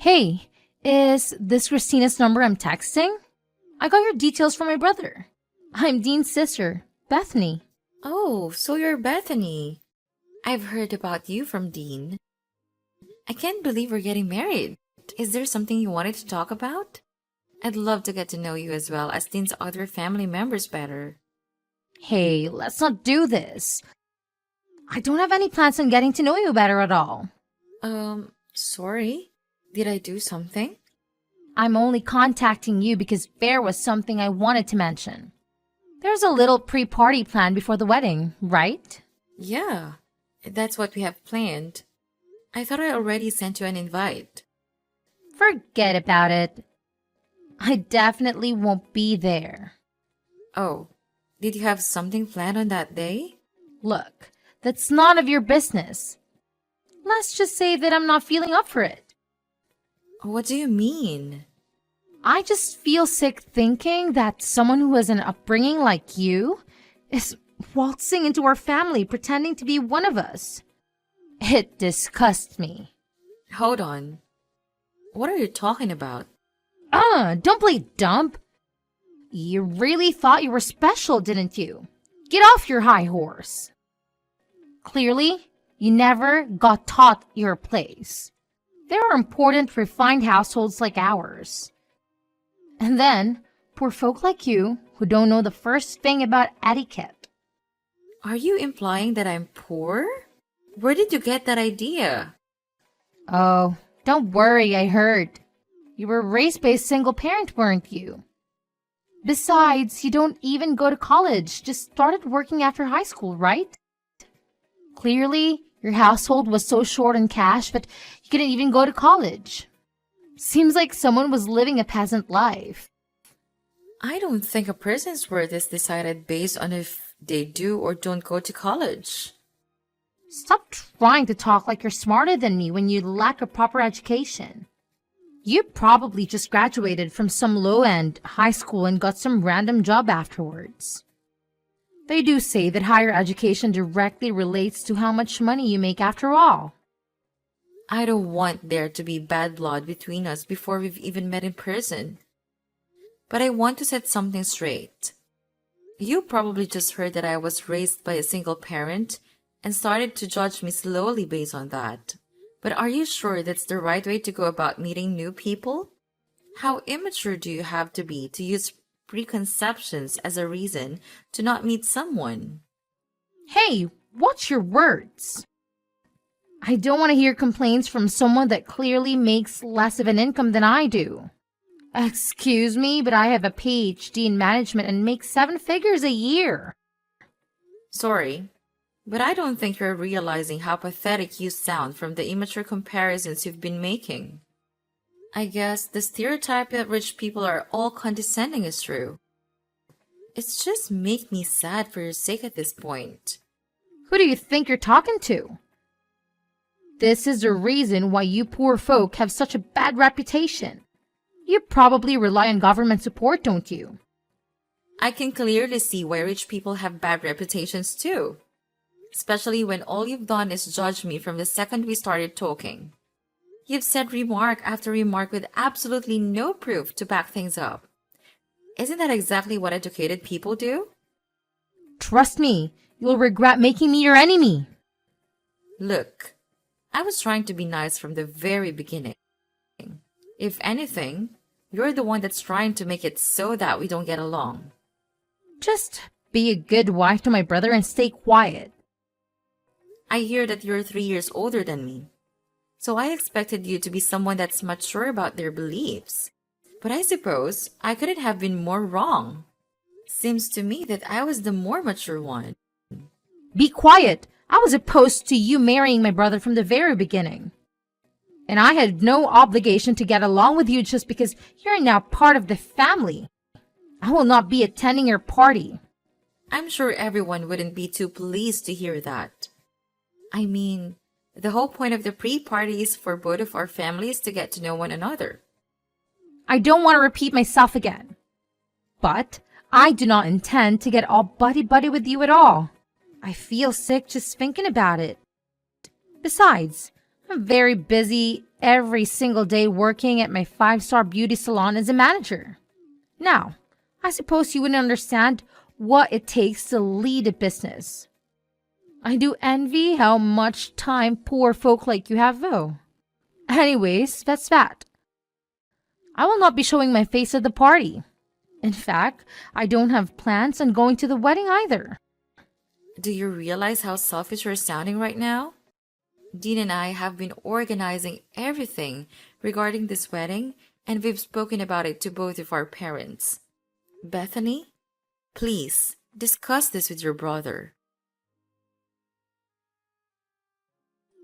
Hey, is this Christina's number I'm texting? I got your details from my brother. I'm Dean's sister, Bethany. Oh, so you're Bethany. I've heard about you from Dean. I can't believe we're getting married. Is there something you wanted to talk about? I'd love to get to know you as well as Dean's other family members better. Hey, let's not do this. I don't have any plans on getting to know you better at all. Sorry. Did I do something? I'm only contacting you because there was something I wanted to mention. There's a little pre-party planned before the wedding, right? Yeah, that's what we have planned. I thought I already sent you an invite. Forget about it. I definitely won't be there. Oh, did you have something planned on that day? Look, that's none of your business. Let's just say that I'm not feeling up for it. What do you mean? I just feel sick thinking that someone who has an upbringing like you is waltzing into our family pretending to be one of us. It disgusts me. Hold on. What are you talking about? Don't play dumb. You really thought you were special, didn't you? Get off your high horse. Clearly, you never got taught your place. There are important, refined households like ours. And then, poor folk like you who don't know the first thing about etiquette. Are you implying that I'm poor? Where did you get that idea? Oh, don't worry, I heard. You were raised by a single parent, weren't you? Besides, you don't even go to college, just started working after high school, right? Clearly, your household was so short on cash, but you couldn't even go to college. Seems like someone was living a peasant life. I don't think a person's worth is decided based on if they do or don't go to college. Stop trying to talk like you're smarter than me when you lack a proper education. You probably just graduated from some low-end high school and got some random job afterwards. They do say that higher education directly relates to how much money you make after all. I don't want there to be bad blood between us before we've even met in person. But I want to set something straight. You probably just heard that I was raised by a single parent and started to judge me slowly based on that. But are you sure that's the right way to go about meeting new people? How immature do you have to be to use preconceptions as a reason to not meet someone? Hey, watch your words. I don't want to hear complaints from someone that clearly makes less of an income than I do. Excuse me, but I have a PhD in management and make 7 figures a year. Sorry, but I don't think you're realizing how pathetic you sound from the immature comparisons you've been making. I guess the stereotype that rich people are all condescending is true. It's just make me sad for your sake at this point. Who do you think you're talking to? This is the reason why you poor folk have such a bad reputation. You probably rely on government support, don't you? I can clearly see why rich people have bad reputations too. Especially when all you've done is judge me from the second we started talking. You've said remark after remark with absolutely no proof to back things up. Isn't that exactly what educated people do? Trust me, you'll regret making me your enemy. Look, I was trying to be nice from the very beginning. If anything, you're the one that's trying to make it so that we don't get along. Just be a good wife to my brother and stay quiet. I hear that you're 3 years older than me. So I expected you to be someone that's mature about their beliefs. But I suppose I couldn't have been more wrong. Seems to me that I was the more mature one. Be quiet. I was opposed to you marrying my brother from the very beginning. And I had no obligation to get along with you just because you're now part of the family. I will not be attending your party. I'm sure everyone wouldn't be too pleased to hear that. I mean, the whole point of the pre-party is for both of our families to get to know one another. I don't want to repeat myself again. But I do not intend to get all buddy-buddy with you at all. I feel sick just thinking about it. Besides, I'm very busy every single day working at my five-star beauty salon as a manager. Now, I suppose you wouldn't understand what it takes to lead a business. I do envy how much time poor folk like you have, though. Anyways, that's that. I will not be showing my face at the party. In fact, I don't have plans on going to the wedding either. Do you realize how selfish you're sounding right now? Dean and I have been organizing everything regarding this wedding, and we've spoken about it to both of our parents. Bethany, please discuss this with your brother.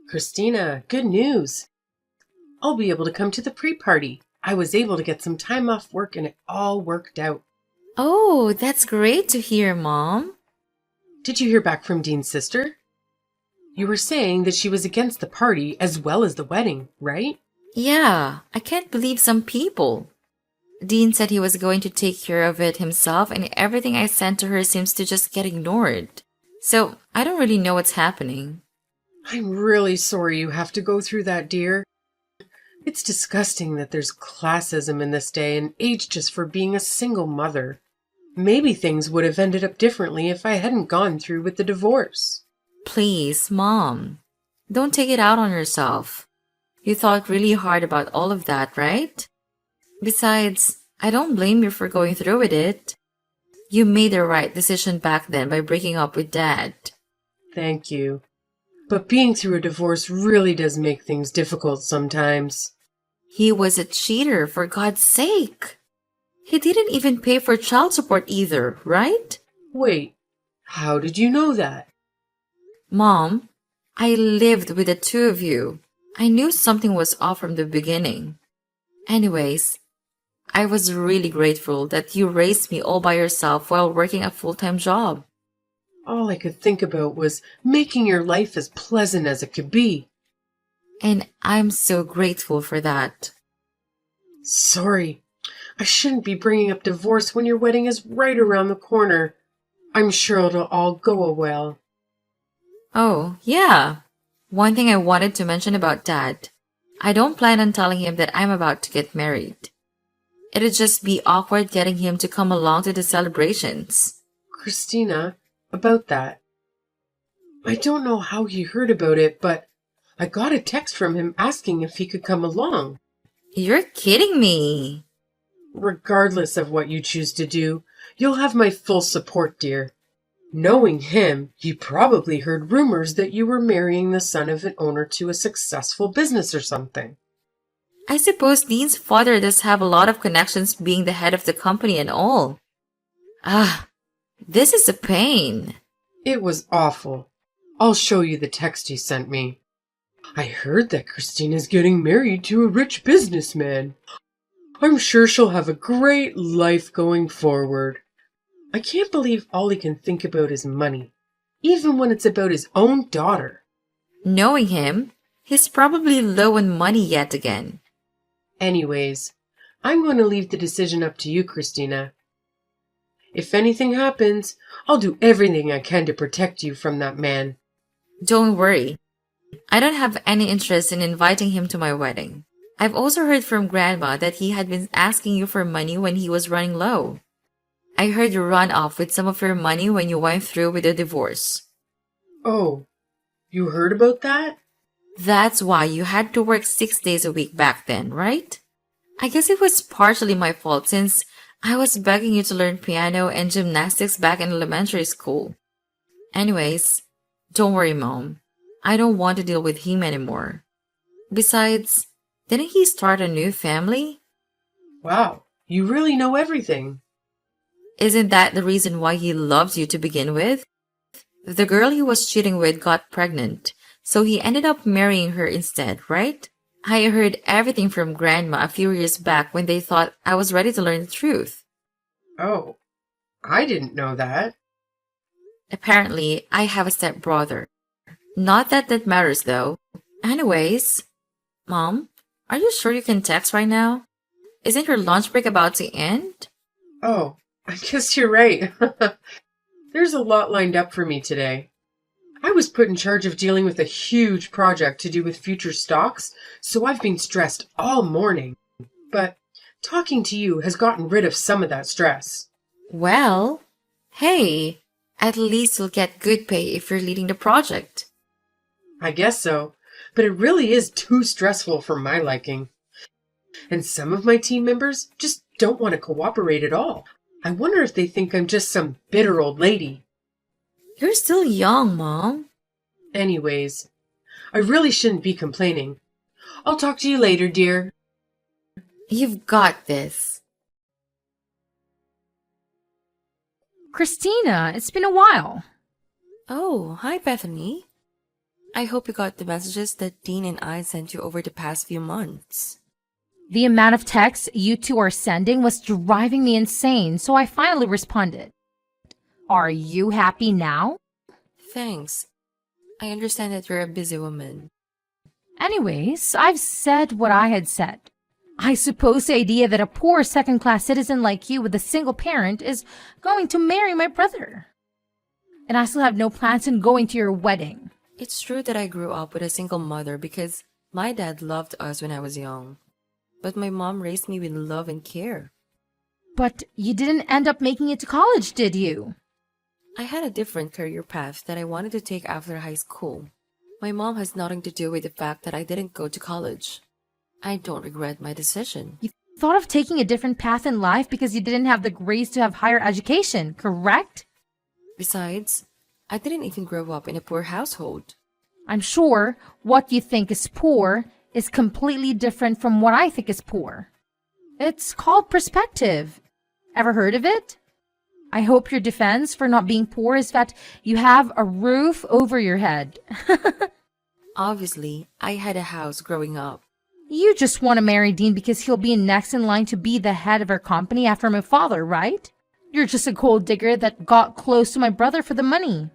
Christina, good news. I'll be able to come to the pre-party. I was able to get some time off work and it all worked out. Oh, that's great to hear, Mom. Did you hear back from Dean's sister? You were saying that she was against the party as well as the wedding, right? Yeah, I can't believe some people. Dean said he was going to take care of it himself, and everything I sent to her seems to just get ignored. So, I don't really know what's happening. I'm really sorry you have to go through that, dear. It's disgusting that there's classism in this day and age just for being a single mother. Maybe things would have ended up differently if I hadn't gone through with the divorce. Please, Mom, don't take it out on yourself. You thought really hard about all of that, right? Besides, I don't blame you for going through with it. You made the right decision back then by breaking up with Dad. Thank you. But being through a divorce really does make things difficult sometimes. He was a cheater, for God's sake. He didn't even pay for child support either, right? Wait, how did you know that? Mom, I lived with the two of you. I knew something was off from the beginning. Anyways, I was really grateful that you raised me all by yourself while working a full-time job. All I could think about was making your life as pleasant as it could be. And I'm so grateful for that. Sorry, I shouldn't be bringing up divorce when your wedding is right around the corner. I'm sure it'll all go well. Oh, yeah. One thing I wanted to mention about Dad. I don't plan on telling him that I'm about to get married. It'd just be awkward getting him to come along to the celebrations. Christina, about that. I don't know how he heard about it, but I got a text from him asking if he could come along. You're kidding me. Regardless of what you choose to do, you'll have my full support, dear. Knowing him, he probably heard rumors that you were marrying the son of an owner to a successful business or something. I suppose Dean's father does have a lot of connections being the head of the company and all. This is a pain. It was awful. I'll show you the text he sent me. I heard that Christina's getting married to a rich businessman. I'm sure she'll have a great life going forward. I can't believe all he can think about is money, even when it's about his own daughter. Knowing him, he's probably low on money yet again. Anyways, I'm going to leave the decision up to you, Christina. If anything happens, I'll do everything I can to protect you from that man. Don't worry. I don't have any interest in inviting him to my wedding. I've also heard from Grandma that he had been asking you for money when he was running low. I heard you run off with some of your money when you went through with the divorce. Oh, you heard about that? That's why you had to work 6 days a week back then, right? I guess it was partially my fault since I was begging you to learn piano and gymnastics back in elementary school. Anyways, don't worry, Mom. I don't want to deal with him anymore. Besides, didn't he start a new family? Wow, you really know everything. Isn't that the reason why he loves you to begin with? The girl he was cheating with got pregnant, so he ended up marrying her instead, right? I heard everything from Grandma a few years back when they thought I was ready to learn the truth. Oh, I didn't know that. Apparently, I have a stepbrother. Not that that matters though. Anyways, Mom, are you sure you can text right now? Isn't your lunch break about to end? Oh, I guess you're right. There's a lot lined up for me today. I was put in charge of dealing with a huge project to do with future stocks, so I've been stressed all morning. But talking to you has gotten rid of some of that stress. Well, hey, at least you'll get good pay if you're leading the project. I guess so, but it really is too stressful for my liking. And some of my team members just don't want to cooperate at all. I wonder if they think I'm just some bitter old lady. You're still young, Mom. Anyways, I really shouldn't be complaining. I'll talk to you later, dear. You've got this. Christina, it's been a while. Oh, hi, Bethany. I hope you got the messages that Dean and I sent you over the past few months. The amount of texts you two are sending was driving me insane, so I finally responded. Are you happy now? Thanks. I understand that you're a busy woman. Anyways, I've said what I had said. I suppose the idea that a poor second-class citizen like you with a single parent is going to marry my brother. And I still have no plans on going to your wedding. It's true that I grew up with a single mother because my dad loved us when I was young. But my mom raised me with love and care. But you didn't end up making it to college, did you? I had a different career path that I wanted to take after high school. My mom has nothing to do with the fact that I didn't go to college. I don't regret my decision. You thought of taking a different path in life because you didn't have the grades to have higher education, correct? Besides, I didn't even grow up in a poor household. I'm sure what you think is poor is completely different from what I think is poor. It's called perspective. Ever heard of it? I hope your defense for not being poor is that you have a roof over your head. Obviously, I had a house growing up. You just want to marry Dean because he'll be next in line to be the head of our company after my father, right? You're just a gold digger that got close to my brother for the money.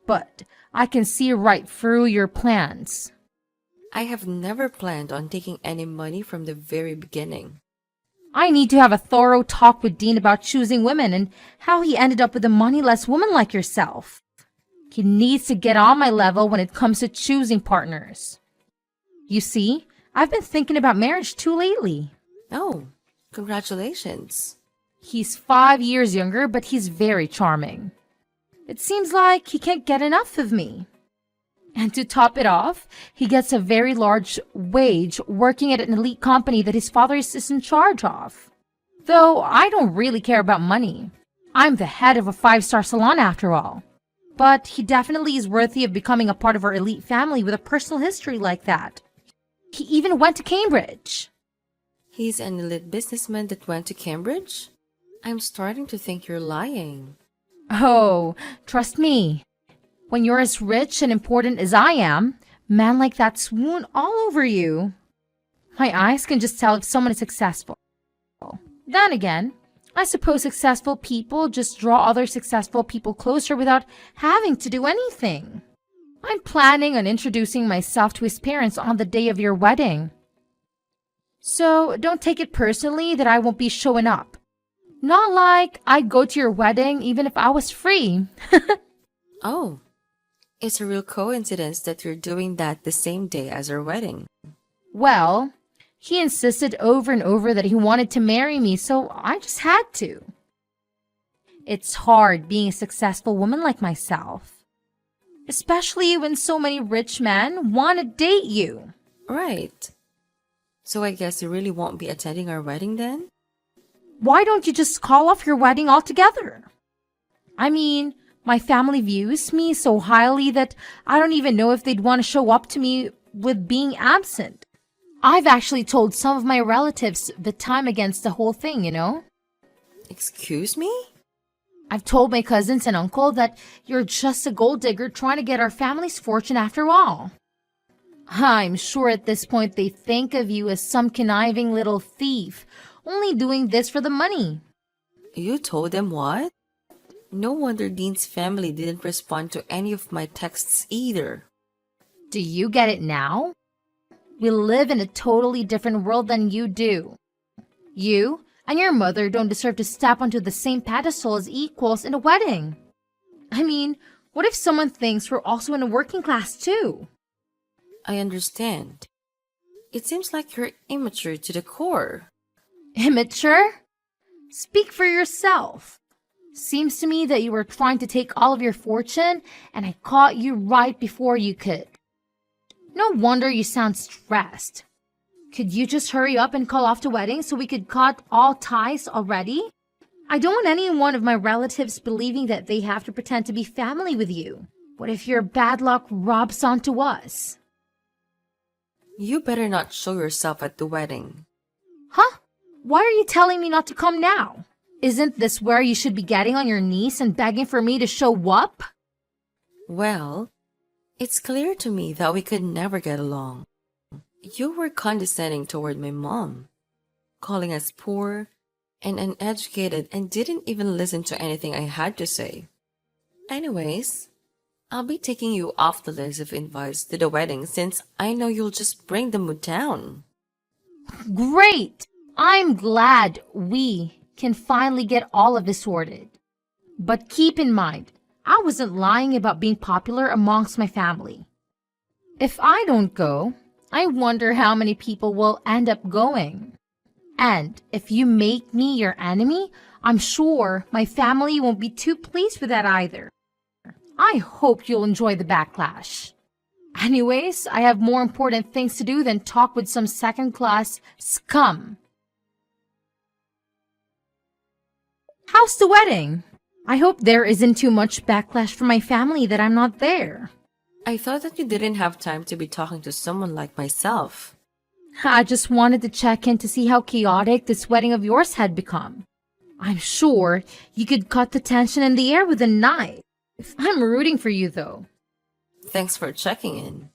But I can see right through your plans. I have never planned on taking any money from the very beginning. I need to have a thorough talk with Dean about choosing women and how he ended up with a moneyless woman like yourself. He needs to get on my level when it comes to choosing partners. You see, I've been thinking about marriage too lately. Oh, congratulations. He's 5 years younger, but he's very charming. It seems like he can't get enough of me. And to top it off, he gets a very large wage working at an elite company that his father is in charge of. Though I don't really care about money. I'm the head of a 5-star salon after all. But he definitely is worthy of becoming a part of our elite family with a personal history like that. He even went to Cambridge. He's an elite businessman that went to Cambridge? I'm starting to think you're lying. Oh, trust me. When you're as rich and important as I am, men like that swoon all over you. My eyes can just tell if someone is successful. Then again, I suppose successful people just draw other successful people closer without having to do anything. I'm planning on introducing myself to his parents on the day of your wedding. So don't take it personally that I won't be showing up. Not like I'd go to your wedding even if I was free. Oh, it's a real coincidence that you're doing that the same day as our wedding. Well, he insisted over and over that he wanted to marry me, so I just had to. It's hard being a successful woman like myself. Especially when so many rich men want to date you. Right. So I guess you really won't be attending our wedding then? Why don't you just call off your wedding altogether? I mean, my family views me so highly that I don't even know if they'd want to show up to me with being absent. I've actually told some of my relatives that I'm against the whole thing, you know? Excuse me? I've told my cousins and uncle that you're just a gold digger trying to get our family's fortune after all. I'm sure at this point they think of you as some conniving little thief, only doing this for the money. You told them what? No wonder Dean's family didn't respond to any of my texts either. Do you get it now? We live in a totally different world than you do. You and your mother don't deserve to step onto the same pedestal as equals in a wedding. I mean, What if someone thinks we're also in a working class too? I understand. It seems like you're immature to the core. Immature? Speak for yourself. Seems to me that you were trying to take all of your fortune and I caught you right before you could. No wonder you sound stressed. Could you just hurry up and call off the wedding so we could cut all ties already? I don't want any one of my relatives believing that they have to pretend to be family with you. What if your bad luck rubs onto us? You better not show yourself at the wedding. Huh? Why are you telling me not to come now? Isn't this where you should be getting on your knees and begging for me to show up? Well, it's clear to me that we could never get along. You were condescending toward my mom, calling us poor and uneducated, and didn't even listen to anything I had to say. Anyways, I'll be taking you off the list of invites to the wedding since I know you'll just bring the mood down. Great! I'm glad we can finally get all of this sorted. But keep in mind, I wasn't lying about being popular amongst my family. If I don't go, I wonder how many people will end up going. And if you make me your enemy, I'm sure my family won't be too pleased with that either. I hope you'll enjoy the backlash. Anyways, I have more important things to do than talk with some second-class scum. How's the wedding? I hope there isn't too much backlash from my family that I'm not there. I thought that you didn't have time to be talking to someone like myself. I just wanted to check in to see how chaotic this wedding of yours had become. I'm sure you could cut the tension in the air with a knife. I'm rooting for you, though. Thanks for checking in.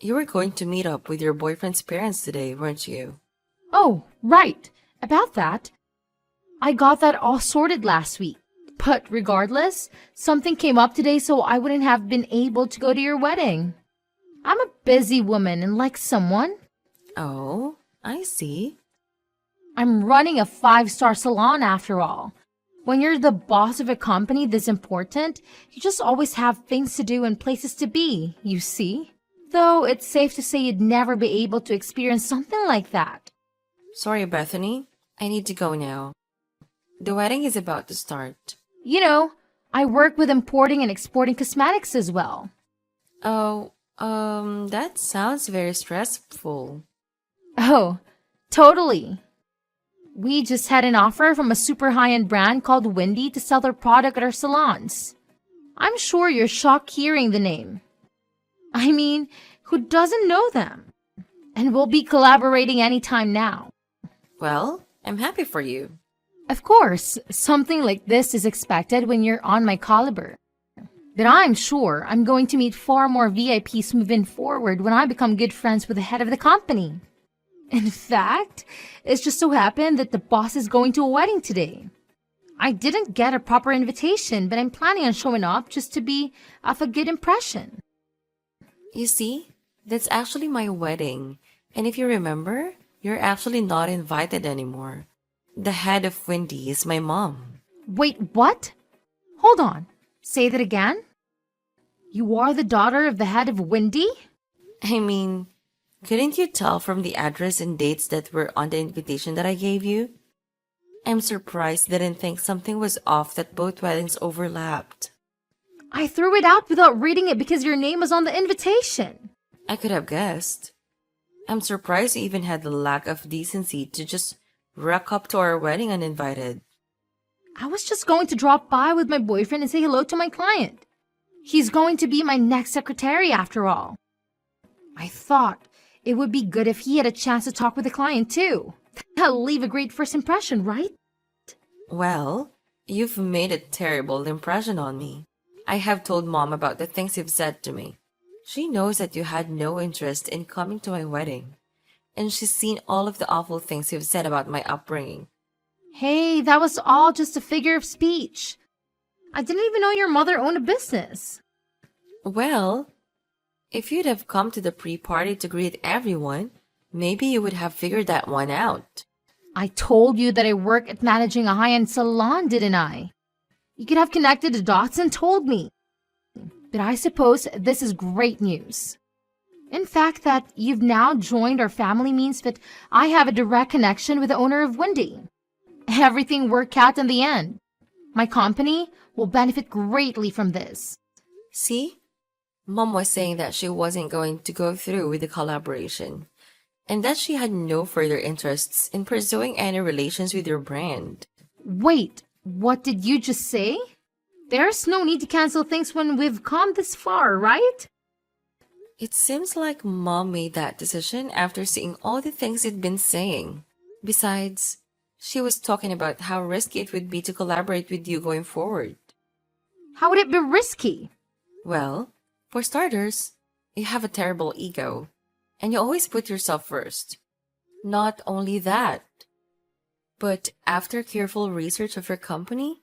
You were going to meet up with your boyfriend's parents today, weren't you? Oh, right. About that. I got that all sorted last week. But regardless, something came up today so I wouldn't have been able to go to your wedding. I'm a busy woman and like someone. Oh, I see. I'm running a 5-star salon after all. When you're the boss of a company this important, you just always have things to do and places to be, you see? Though it's safe to say you'd never be able to experience something like that. Sorry, Bethany. I need to go now. The wedding is about to start. You know, I work with importing and exporting cosmetics as well. Oh, that sounds very stressful. Oh, totally. We just had an offer from a super high-end brand called Windy to sell their product at our salons. I'm sure you're shocked hearing the name. I mean, who doesn't know them? And we'll be collaborating anytime now. Well, I'm happy for you. Of course, something like this is expected when you're on my caliber. But I'm sure I'm going to meet far more VIPs moving forward when I become good friends with the head of the company. In fact, it's just so happened that the boss is going to a wedding today. I didn't get a proper invitation, but I'm planning on showing up just to be of a good impression. You see, that's actually my wedding. And if you remember, you're actually not invited anymore. The head of Wendy is my mom. Wait, what? Hold on. Say that again? You are the daughter of the head of Windy? I mean, couldn't you tell from the address and dates that were on the invitation that I gave you? I'm surprised they didn't think something was off that both weddings overlapped. I threw it out without reading it because your name was on the invitation. I could have guessed. I'm surprised you even had the lack of decency to just rock up to our wedding uninvited. I was just going to drop by with my boyfriend and say hello to my client. He's going to be my next secretary after all. I thought it would be good if he had a chance to talk with the client too. That'll leave a great first impression, right? Well, you've made a terrible impression on me. I have told Mom about the things you've said to me. She knows that you had no interest in coming to my wedding. And she's seen all of the awful things you've said about my upbringing. Hey, that was all just a figure of speech. I didn't even know your mother owned a business. Well, if you'd have come to the pre-party to greet everyone, maybe you would have figured that one out. I told you that I work at managing a high-end salon, didn't I? You could have connected the dots and told me. But I suppose this is great news. In fact, that you've now joined our family means that I have a direct connection with the owner of Wendy. Everything worked out in the end. My company will benefit greatly from this. See? Mom was saying that she wasn't going to go through with the collaboration, and that she had no further interests in pursuing any relations with your brand. Wait, what did you just say? There's no need to cancel things when we've come this far, right? It seems like Mom made that decision after seeing all the things you'd been saying. Besides, she was talking about how risky it would be to collaborate with you going forward. How would it be risky? Well, for starters, you have a terrible ego, and you always put yourself first. Not only that, but after careful research of your company,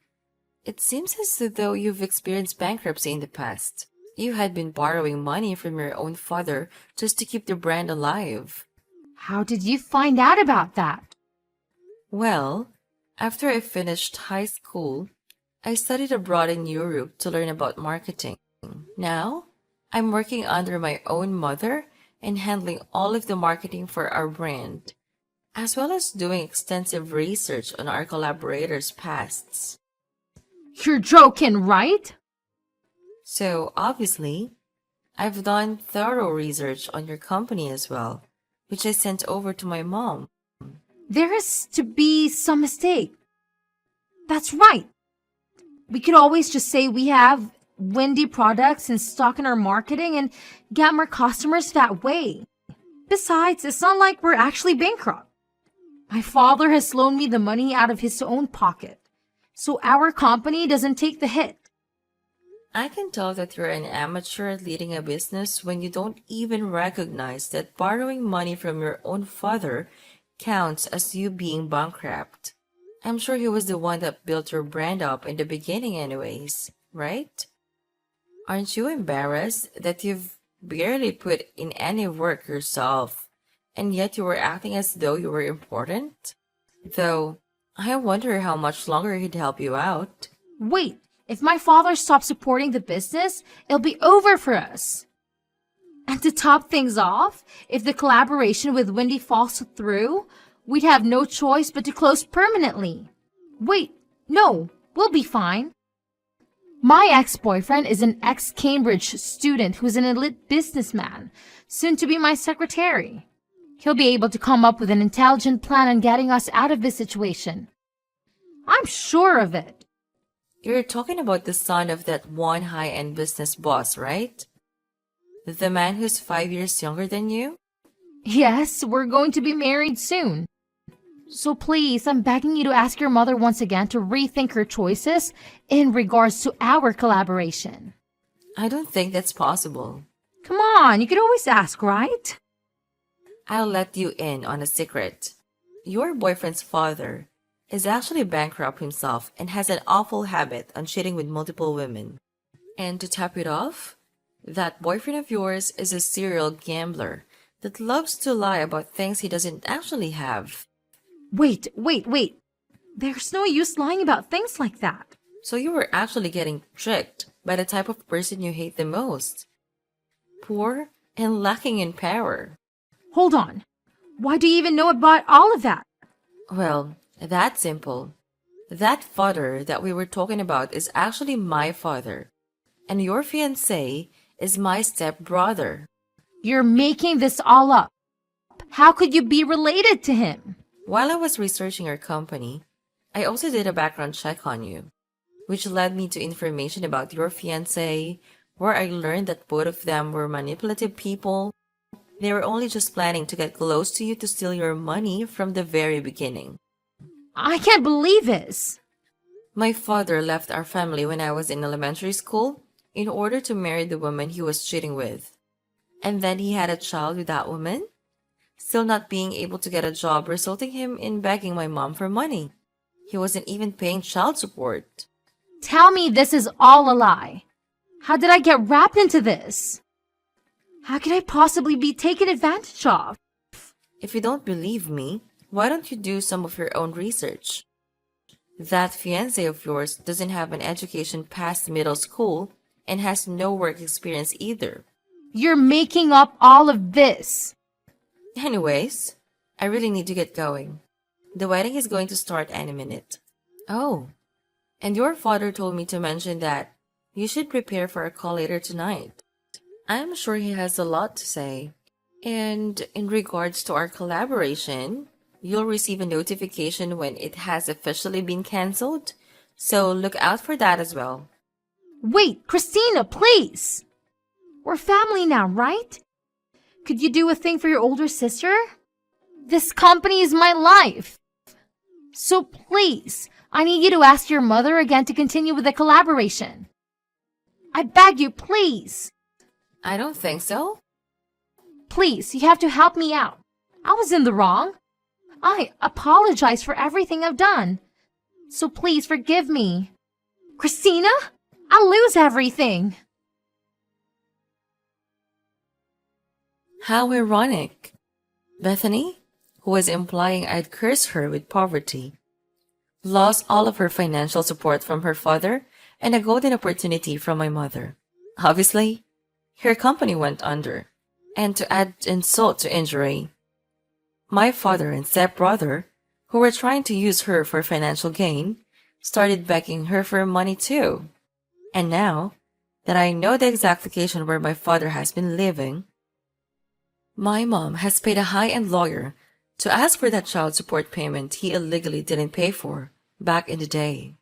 it seems as though you've experienced bankruptcy in the past. You had been borrowing money from your own father just to keep the brand alive. How did you find out about that? Well, after I finished high school, I studied abroad in Europe to learn about marketing. Now, I'm working under my own mother and handling all of the marketing for our brand, as well as doing extensive research on our collaborators' pasts. You're joking, right? So, obviously, I've done thorough research on your company as well, which I sent over to my mom. There has to be some mistake. That's right. We could always just say we have Wendy products in stock in our marketing and get more customers that way. Besides, it's not like we're actually bankrupt. My father has loaned me the money out of his own pocket, so our company doesn't take the hit. I can tell that you're an amateur at leading a business when you don't even recognize that borrowing money from your own father counts as you being bankrupt. I'm sure he was the one that built your brand up in the beginning anyways, right? Aren't you embarrassed that you've barely put in any work yourself, and yet you were acting as though you were important? Though, I wonder how much longer he'd help you out. Wait, if my father stops supporting the business, it'll be over for us. And to top things off, if the collaboration with Wendy falls through, we'd have no choice but to close permanently. Wait, no, we'll be fine. My ex-boyfriend is an ex-Cambridge student who's an elite businessman, soon to be my secretary. He'll be able to come up with an intelligent plan on getting us out of this situation. I'm sure of it. You're talking about the son of that one high-end business boss, right? The man who's 5 years younger than you? Yes, we're going to be married soon. So please, I'm begging you to ask your mother once again to rethink her choices in regards to our collaboration. I don't think that's possible. Come on, you could always ask, right? I'll let you in on a secret. Your boyfriend's father is actually bankrupt himself and has an awful habit on cheating with multiple women. And to top it off, that boyfriend of yours is a serial gambler that loves to lie about things he doesn't actually have. Wait. There's no use lying about things like that. So you were actually getting tricked by the type of person you hate the most. Poor and lacking in power. Hold on. Why do you even know about all of that? Well, that's simple. That father that we were talking about is actually my father. And your fiancé is my stepbrother. You're making this all up. How could you be related to him? While I was researching your company, I also did a background check on you, which led me to information about your fiancé, where I learned that both of them were manipulative people. They were only just planning to get close to you to steal your money from the very beginning. I can't believe this. My father left our family when I was in elementary school in order to marry the woman he was cheating with. And then he had a child with that woman, still not being able to get a job, resulting him in begging my mom for money. He wasn't even paying child support. Tell me this is all a lie. How did I get wrapped into this? How could I possibly be taken advantage of? If you don't believe me, why don't you do some of your own research? That fiancé of yours doesn't have an education past middle school and has no work experience either. You're making up all of this. Anyways, I really need to get going. The wedding is going to start any minute. Oh, and your father told me to mention that you should prepare for a call later tonight. I'm sure he has a lot to say. And in regards to our collaboration, you'll receive a notification when it has officially been cancelled, so look out for that as well. Wait, Christina, please! We're family now, right? Could you do a thing for your older sister? This company is my life. So please, I need you to ask your mother again to continue with the collaboration. I beg you, please. I don't think so. Please, you have to help me out. I was in the wrong. I apologize for everything I've done. So please forgive me. Christina, I'll lose everything. How ironic. Bethany, who was implying I'd curse her with poverty, lost all of her financial support from her father and a golden opportunity from my mother. Obviously, her company went under. And to add insult to injury, my father and stepbrother, who were trying to use her for financial gain, started begging her for money too. And now that I know the exact location where my father has been living, my mom has paid a high-end lawyer to ask for that child support payment he illegally didn't pay for back in the day.